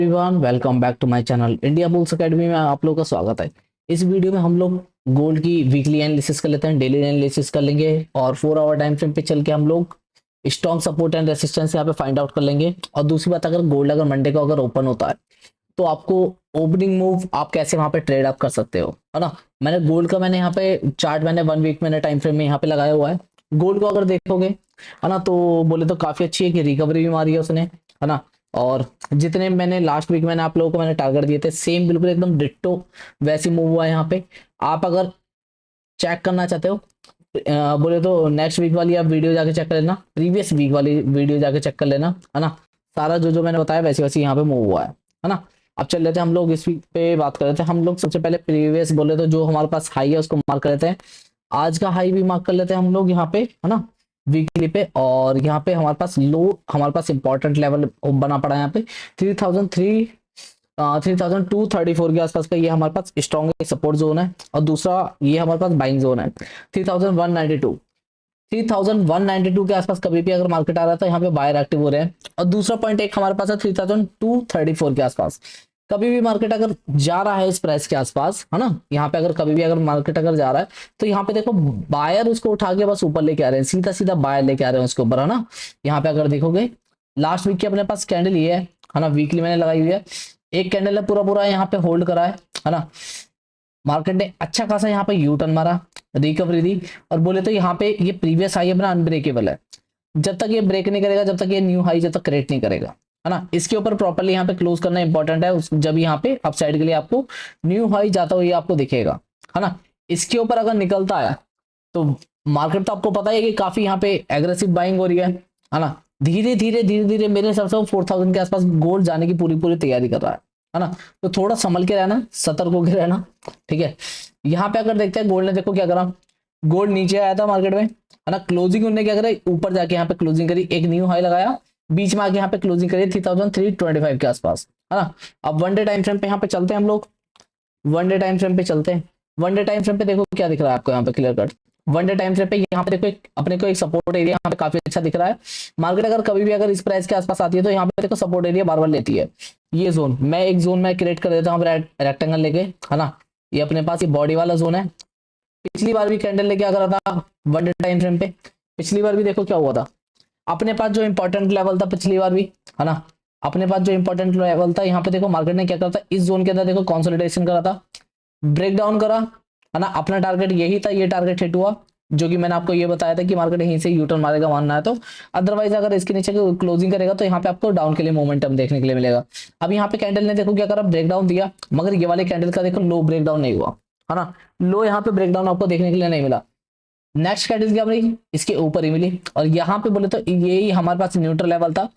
Everyone, welcome back to my channel India Bulls Academy में आप लोगों का स्वागत है। इस वीडियो में हम लोग गोल्ड की वीकली एनालिसिस कर लेते हैं, डेली एनालिसिस कर लेंगे और 4 आवर टाइम फ्रेम पे चल के हम लोग स्ट्रॉन्ग सपोर्ट एंड रेसिस्टेंस यहाँ पे फाइंड आउट कर लेंगे। और दूसरी बात, अगर गोल्ड अगर मंडे को अगर ओपन होता है तो आपको ओपनिंग मूव आप कैसे वहां पे ट्रेड अप कर सकते हो, है ना। मैंने गोल्ड का यहाँ पे चार्ट मैंने 1 वीक मैंने टाइम फ्रेम में यहाँ पे लगाया हुआ है। गोल्ड को अगर देखोगे, है ना, तो बोले तो काफी अच्छी है कि रिकवरी भी मारी है उसने, है ना। और जितने मैंने लास्ट वीक मैंने आप लोगों को मैंने टारगेट दिए थे, सेम बिल्कुल एकदम डिट्टो वैसी मूव हुआ है यहाँ पे। आप अगर चेक करना चाहते हो, बोले तो नेक्स्ट वीक वाली आप वीडियो जाके चेक कर लेना, प्रीवियस वीक वाली वीडियो जाके चेक कर लेना, है ना। सारा जो जो मैंने बताया वैसे वैसे यहाँ पे मूव हुआ है ना। अब चल रहे थे हम लोग इस वीक पे बात कर रहे थे। हम लोग सबसे पहले प्रीवियस बोले तो जो हमारे पास हाई है उसको मार्क कर लेते हैं। आज का हाई भी मार्क कर लेते हैं हम लोग यहाँ पे, है ना, वीकली पे। और यहाँ पे हमारे पास लो, हमारे पास इंपॉर्टेंट लेवल बना पड़ा है यहाँ पे 3234 के आसपास का। ये हमारे पास स्ट्रॉन्ग सपोर्ट जोन है। और दूसरा ये हमारे पास बाइंग जोन है 3192 के आसपास। कभी भी अगर मार्केट आ रहा था यहाँ पे बायर एक्टिव हो रहे हैं। और दूसरा पॉइंट एक हमारे पास है 3234 के आसपास। कभी भी मार्केट अगर जा रहा है इस प्राइस के आसपास, है ना, यहाँ पे अगर कभी भी अगर मार्केट अगर जा रहा है तो यहाँ पे देखो बायर उसको उठा के बस ऊपर लेके आ रहे हैं, सीधा सीधा बायर लेके आ रहे हैं उसके ऊपर, है ना। यहाँ पे अगर देखोगे लास्ट वीक की अपने पास कैंडल ये है ना, वीकली मैंने लगाई हुई है। एक कैंडल है पूरा पूरा यहाँ पे होल्ड करा है ना। मार्केट ने अच्छा खासा यहाँ पे यू टर्न मारा, रिकवरी दी। और बोले तो यहाँ पे ये प्रीवियस हाई अपना अनब्रेकेबल है। जब तक ये ब्रेक नहीं करेगा, जब तक ये न्यू हाई जब तक क्रिएट नहीं करेगा, है ना, इसके ऊपर प्रॉपर्ली यहाँ पे क्लोज करना इंपॉर्टेंट है। जब यहाँ पे अपसाइड के लिए आपको न्यू हाई जाता हुआ ये आपको दिखेगा, है ना। इसके ऊपर अगर निकलता है तो मार्केट तो आपको पता है कि काफी यहाँ पे एग्रेसिव बाइंग हो रही है ना। धीरे धीरे मेरे हिसाब से 4000 के आसपास गोल्ड जाने की पूरी पूरी तैयारी कर रहा है ना। तो थोड़ा संभल के रहना, सतर्क होकर रहना, ठीक है। यहाँ पे अगर देखते हैं गोल्ड ने देखो क्या करा। गोल्ड नीचे आया था मार्केट में, है ना, क्लोजिंग उन्होंने क्या करा, ऊपर जाके यहाँ पे क्लोजिंग करी, एक न्यू हाई लगाया, बीच में आके यहाँ पे क्लोजिंग करी 3325 के आसपास, है ना। अब वन डे टाइम फ्रेम पे यहाँ पे चलते हैं हम लोग, वन डे टाइम फ्रेम पे चलते हैं। वन डे टाइम फ्रेम पे देखो क्या दिख रहा है आपको यहाँ पे clear cut. One day time frame पे यहाँ पे देखो अपने को एक सपोर्ट एरिया यहाँ पे काफी अच्छा दिख रहा है। मार्केट अगर कभी भी अगर इस प्राइस के आसपास आती है तो यहाँ पे देखो सपोर्ट एरिया बार बार लेती है। ये जोन मैं एक जोन में क्रिएट कर देता हूँ रेक्टेंगल लेके, है ना। ये अपने पास ये बॉडी वाला जोन है। पिछली बार भी कैंडल लेके आ रहा था वन डे टाइम फ्रेम पे। पिछली बार भी देखो क्या हुआ था, अपने पास जो इंपॉर्टेंट लेवल था पिछली बार भी, है ना, अपने पास जो इंपॉर्टेंट लेवल था यहाँ पे देखो मार्केट ने क्या करा था, इस जोन के अंदर देखो कंसोलिडेशन करा था, ब्रेक डाउन करा, है ना। अपना टारगेट यही था, ये टारगेट हिट हुआ, जो कि मैंने आपको ये बताया था कि मार्केट यहीं से यूटर्न मारेगा मानना है तो। अदरवाइज अगर इसके नीचे क्लोजिंग करेगा तो यहाँ पे आपको डाउन के लिए मोमेंटम देखने के लिए मिलेगा। अब यहाँ पे कैंडल ने देखो क्या करा, ब्रेक डाउन दिया, मगर ये वाले कैंडल का देखो लो ब्रेक डाउन नहीं हुआ, है ना। लो यहाँ पे ब्रेक डाउन आपको देखने के लिए नहीं मिला। नेक्स्ट कैंडल क्या बनी, इसके ऊपर ही मिली। और यहाँ पे बोले तो यही हमारे पास न्यूट्रल लेवल था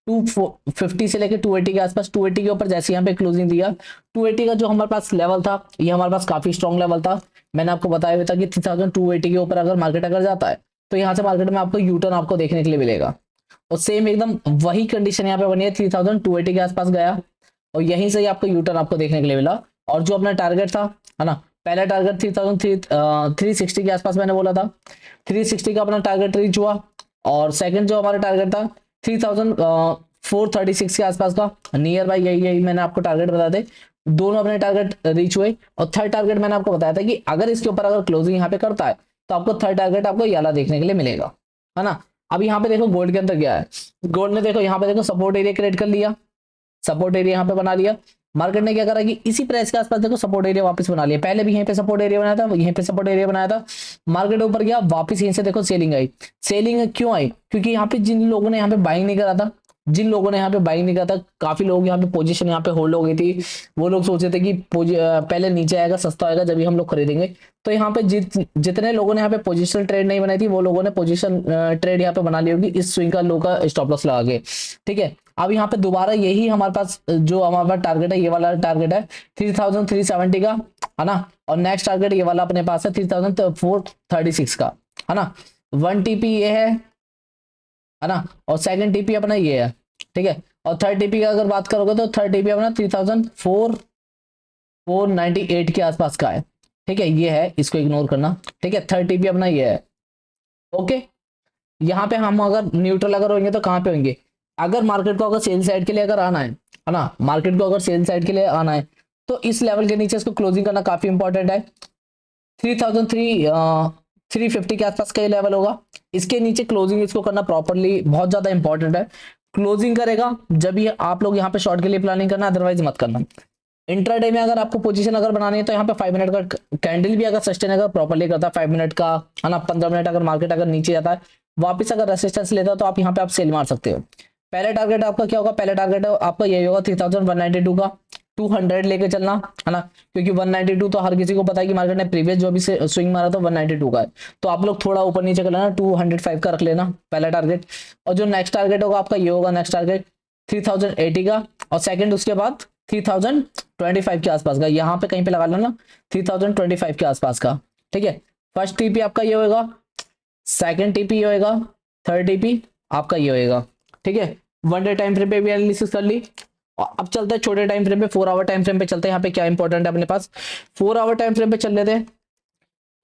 250 से लेकर 280 के आसपास। 280 के ऊपर जैसे यहाँ पे क्लोजिंग दिया, 280 का जो हमारे पास लेवल था ये हमारे पास काफी स्ट्रॉन्ग लेवल था। मैंने आपको बताया हुआ था कि 3280 के ऊपर अगर मार्केट अगर जाता है तो यहाँ से मार्केट में आपको यूटर्न आपको देखने के लिए मिलेगा। और सेम एकदम वही कंडीशन यहाँ पे बनी है, 3280 के आसपास गया और यहीं से ही आपको यूटर्न आपको देखने के लिए मिला। और जो अपना टारगेट था, है ना, पहला टारगेट 360 के आसपास मैंने बोला था, 360 का अपना टारगेट रीच हुआ। और सेकंड जो हमारा टारगेट था 3436 के आसपास का, नियर बाई यही यही मैंने आपको टारगेट बताया थे। दोनों अपने टारगेट रीच हुए। और थर्ड टारगेट मैंने आपको बताया था कि अगर इसके ऊपर अगर क्लोजिंग यहाँ पे करता है तो आपको थर्ड टारगेट आपको ये वाला देखने के लिए मिलेगा, है ना। अब यहाँ पे देखो गोल्ड के अंदर क्या है, गोल्ड ने देखो यहाँ पे देखो सपोर्ट एरिया क्रिएट कर लिया, सपोर्ट एरिया यहाँ पे बना लिया। मार्केट ने क्या करा कि इसी प्राइस के आसपास देखो सपोर्ट एरिया वापस बना लिया। पहले भी यहीं पे सपोर्ट एरिया बनाया था, यहीं पे सपोर्ट एरिया बनाया था, मार्केट ऊपर गया, वापस यहीं से देखो सेलिंग आई। सेलिंग क्यों आई, क्योंकि यहाँ पे जिन लोगों ने यहाँ पे बाइंग नहीं करा था, जिन लोगों ने यहाँ पे बाइंग नहीं करा था, काफी लोग यहाँ पे पोजीशन यहाँ पे होल्ड हो गई थी। वो लोग सोचे थे कि पहले नीचे आएगा, सस्ता आएगा, जब हम लोग खरीदेंगे। तो यहाँ पे जितने लोगों ने यहाँ पे पोजिशन ट्रेड नहीं बनाई थी वो लोगों ने पोजिशन ट्रेड यहाँ पे बना ली होगी इस स्विंग का लो का स्टॉप लॉस लगा के, ठीक है। अब यहाँ पे दोबारा यही हमारे पास जो हमारे पास टारगेट है, ये वाला टारगेट है 3370 का, है ना। और नेक्स्ट टारगेट ये वाला अपने पास है 3436 का, है ना। 1 TP ये है ना। और सेकंड टीपी अपना ये है, ठीक है। और थर्ड टीपी का अगर बात करोगे तो थर्ड टीपी अपना 3498 के आसपास का है, ठीक है। ये है, इसको इग्नोर करना, ठीक है। थर्ड टीपी अपना ये है, ओके। यहाँ पे हम अगर न्यूट्रल अगर होंगे तो कहाँ पे होंगे, अगर मार्केट को अगर सेल साइड के लिए अगर आना है ना, मार्केट को अगर सेल साइड के लिए आना है तो इस लेवल के नीचे इसको क्लोजिंग करना काफी इंपॉर्टेंट है। 3,350 के आसपास का ये लेवल होगा, इसके नीचे क्लोजिंग इसको करना प्रॉपरली बहुत ज्यादा इंपॉर्टेंट है। क्लोजिंग करेगा जब ये आप लोग यहाँ पे शॉर्ट के लिए प्लानिंग करना, अदरवाइज मत करना। इंट्राडे में अगर आपको पोजीशन अगर बनानी है तो यहाँ पे 5 मिनट का कैंडल भी अगर सस्टेन अगर प्रॉपरली करता है 5 मिनट का, है ना, 15 मिनट अगर मार्केट अगर नीचे जाता है वापस अगर रेसिस्टेंस लेता है तो आप यहाँ पे आप सेल मार सकते हो। पहले टारगेट आपका क्या होगा, पहले टारगेट आपका यही होगा 3192 का, 200 लेके चलना, है ना, क्योंकि 192 तो हर किसी को पता है कि मार्केट ने प्रीवियस जो भी स्विंग मारा था 192 का है, तो आप लोग थोड़ा ऊपर नीचे कर लेना, 205 का रख लेना पहला टारगेट। और जो नेक्स्ट टारगेट होगा आपका ये होगा नेक्स्ट टारगेट 3080 का, और सेकंड उसके बाद 3025 के आसपास का, यहाँ पे कहीं पे लगा लेना 3025 के आसपास का, ठीक है। फर्स्ट टीपी आपका ये होगा, सेकंड टीपी ये होगा, थर्ड टीपी आपका ये होगा, ठीक है। 1 डे टाइम फ्रेम पे भी एनालिसिस कर ली। और अब चलते हैं छोटे टाइम फ्रेम पे, 4 आवर टाइम फ्रेम पे चलते हैं। यहाँ पे क्या इंपॉर्टेंट है अपने पास, 4 आवर टाइम फ्रेम पे चल लेते हैं।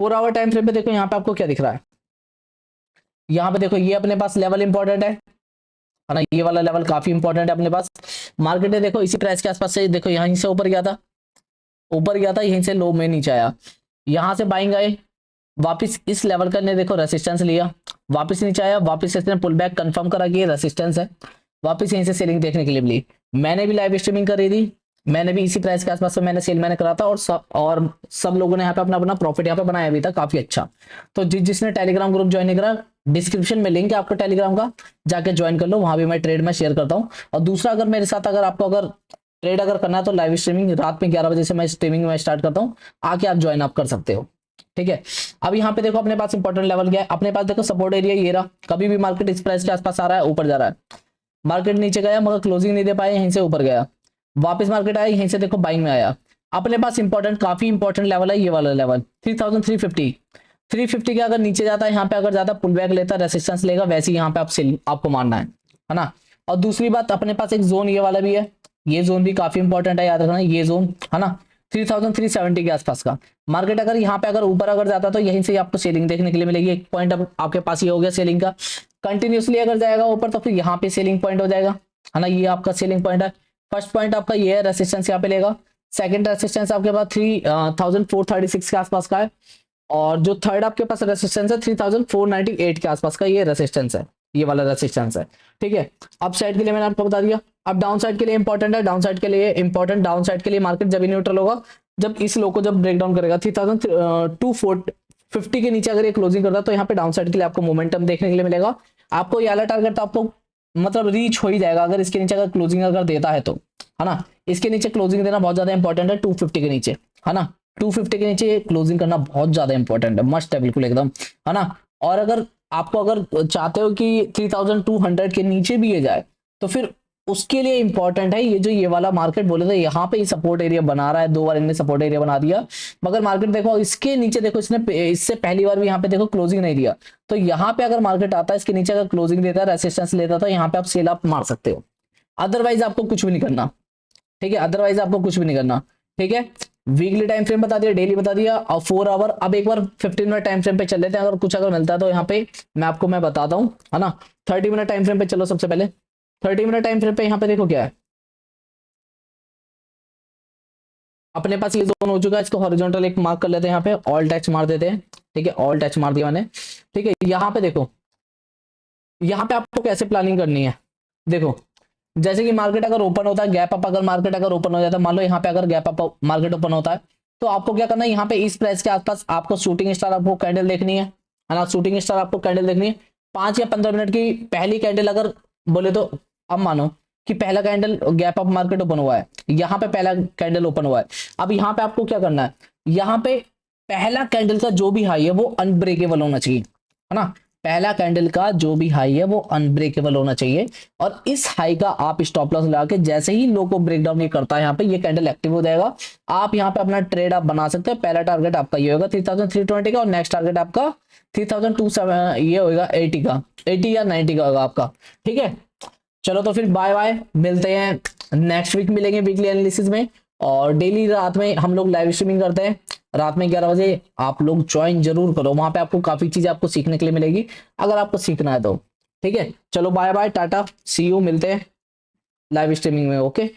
4 आवर टाइम फ्रेम पे देखो यहाँ पे आपको क्या दिख रहा है, यहाँ पे देखो ये अपने पास लेवल इंपॉर्टेंट है ना, ये वाला लेवल काफी इंपॉर्टेंट है अपने पास। मार्केट ने देखो इसी प्राइस के आसपास से देखो यहीं से ऊपर गया था, ऊपर गया था, यहीं से लो में नीचे आया, यहाँ से बाइंग आए, वापस इस लेवल का ने देखो रेसिस्टेंस लिया, वापस नीचे आया, वापस इसने पुल बैक कंफर्म करा कि ये रेसिस्टेंस है, वापस यहीं से सेलिंग देखने के लिए मिली। मैंने भी लाइव स्ट्रीमिंग करी थी, मैंने भी इसी प्राइस के आसपास से मैंने सेल मैंने करा था, और सब लोगों ने यहाँ पे अपना अपना प्रॉफिट यहाँ पे बनाया भी था काफी अच्छा। तो जिसने टेलीग्राम ग्रुप ज्वाइन नहीं करा, डिस्क्रिप्शन में लिंक है आपको टेलीग्राम का, जाके ज्वाइन कर लो, वहां भी मैं ट्रेड में शेयर करता हूँ। और दूसरा अगर मेरे साथ अगर आपको अगर ट्रेड अगर करना है तो लाइव स्ट्रीमिंग रात में 11 बजे से मैं स्ट्रीमिंग में स्टार्ट करता हूँ, आके आप ज्वाइन आप कर सकते हो, ठीक है। अब यहाँ पे देखो अपने पास इंपॉर्टेंट लेवल क्या है, अपने पास देखो सपोर्ट एरिया ये रहा, कभी भी मार्केट इस प्राइस के आसपास आ रहा है ऊपर जा रहा है, मार्केट नीचे गया मगर क्लोजिंग नहीं दे पाया, यहीं से ऊपर गया, वापस मार्केट आया, यहीं से देखो बाइंग में आया। अपने पास इंपॉर्टेंट काफी इंपॉर्टेंट लेवल है ये वाला लेवल 3,350 के अगर नीचे जाता है, यहाँ पे अगर ज्यादा पुल बैक लेता है, रेसिस्टेंस लेगा, वैसे ही यहाँ पे आप सेल आपको मारना है ना। और दूसरी बात अपने पास एक जोन ये वाला भी है, ये जोन भी काफी इंपॉर्टेंट है, याद रखना ये जोन, है ना, 3,370 के आसपास का। मार्केट अगर यहाँ पे अगर ऊपर अगर जाता तो यहीं से आपको सेलिंग देखने के लिए मिलेगी। एक पॉइंट अब आपके पास ये हो गया सेलिंग का, कंटिन्यूसली अगर जाएगा ऊपर तो फिर यहाँ पे सेलिंग पॉइंट हो जाएगा, है ना, ये आपका सेलिंग पॉइंट है। फर्स्ट पॉइंट आपका ये है, रेसिस्टेंस यहाँ पे लेगा, सेकंड रेसिस्टेंस आपके पास 3,436 के आसपास का है, और जो थर्ड आपके पास रेसिस्टेंस है 3,498 के आसपास का, ये रेसिस्टेंस है, ये वाला रेसिस्टेंस है, ठीक है। अप साइड के लिए मैंने आपको बता दिया। अब डाउन साइड के लिए इंपॉर्टेंट है, डाउन साइड के लिए इंपॉर्टेंट, डाउन साइड के लिए मार्केट जब न्यूट्रल होगा, जब इस लो को जब ब्रेक डाउन करेगा 3,250 के नीचे अगर ये क्लोजिंग करता है तो यहाँ पे डाउन साइड के लिए आपको मोमेंटम देखने के लिए मिलेगा। आपको ये वाला टारगेट तो आपको मतलब रीच हो ही जाएगा अगर इसके नीचे अगर क्लोजिंग अगर देता है तो, है ना। इसके नीचे क्लोजिंग देना बहुत ज्यादा इंपॉर्टेंट है 250 के नीचे, है ना, 250 के नीचे क्लोजिंग करना बहुत ज्यादा इंपॉर्टेंट है, मस्ट है बिल्कुल एकदम, है ना। और अगर आपको अगर चाहते हो कि 3,200 के नीचे भी ये जाए तो फिर उसके लिए इंपॉर्टेंट है ये जो ये वाला मार्केट बोले थे, यहाँ पे सपोर्ट एरिया बना रहा है, 2 बार इनने सपोर्ट एरिया बना दिया, मगर मार्केट देखो इसके नीचे देखो इसने इससे पहली बार भी यहाँ पे देखो क्लोजिंग नहीं दिया, तो यहाँ पे अगर मार्केट आता है इसके नीचे अगर क्लोजिंग देता है, रेसिस्टेंस लेता है, तो यहाँ पे आप सेल आप मार सकते हो, अदरवाइज आपको कुछ भी नहीं करना, ठीक है, अदरवाइज आपको कुछ भी नहीं करना, ठीक है। वीकली टाइम फ्रेम बता दिया, डेली बता दिया, और 4 आवर। अब एक बार 15 मिनट टाइम फ्रेम पे चल लेते हैं, अगर कुछ अगर मिलता है तो यहाँ पे मैं बताता हूँ, है ना। 30 मिनट टाइम फ्रेम पे चलो, सबसे पहले 30 मिनट टाइम फ्रेम पे यहाँ पे देखो क्या है, अपने पास ये जोन हो चुका है, इसको हॉरिजॉन्टल एक मार्क कर लेते हैं, यहाँ पे ऑल टच मार देते हैं, ठीक है, ऑल टच मार दिया मैंने, ठीक है। यहाँ पे देखो, यहाँ पे आपको कैसे प्लानिंग करनी है, देखो जैसे कि मार्केट अगर ओपन होता है, गैप अप अगर मार्केट अगर ओपन हो जाता है, मान लो यहाँ पे अगर गैप अप मार्केट ओपन होता है, तो आपको क्या करना है, यहाँ पे इस प्राइस के आसपास आपको शूटिंग स्टार आपको कैंडल देखनी है ना, शूटिंग स्टार आपको कैंडल देखनी है। 5 या 15 मिनट की पहली कैंडल अगर बोले तो, अब मानो कि पहला candle gap up market open हुआ है, यहाँ पे पहला कैंडल ओपन हुआ है, अब यहाँ पे आपको क्या करना है, यहाँ पे पहला कैंडल का जो भी हाई है वो अनब्रेकेबल होना चाहिए, है ना, पहला कैंडल का जो भी हाई है वो अनब्रेकेबल होना चाहिए, और इस हाई का आप स्टॉप लॉस लगा के जैसे ही लो को ब्रेक डाउन ये करता है, यहाँ पे ये कैंडल एक्टिव हो जाएगा, आप यहाँ पे अपना ट्रेड आप बना सकते हैं। पहला टारगेट आपका ये होगा 3,320 का, और नेक्स्ट टारगेट आपका 3,270 ये होगा 80 का, 80 या 90 का होगा आपका, ठीक है। चलो तो फिर बाय बाय, मिलते हैं नेक्स्ट वीक, मिलेंगे वीकली एनालिसिस में, और डेली रात में हम लोग लाइव स्ट्रीमिंग करते हैं, रात में 11 बजे आप लोग ज्वाइन जरूर करो, वहां पे आपको काफी चीजें आपको सीखने के लिए मिलेगी अगर आपको सीखना है तो। ठीक है, चलो bye bye tata, see you, मिलते हैं लाइव स्ट्रीमिंग में। ओके।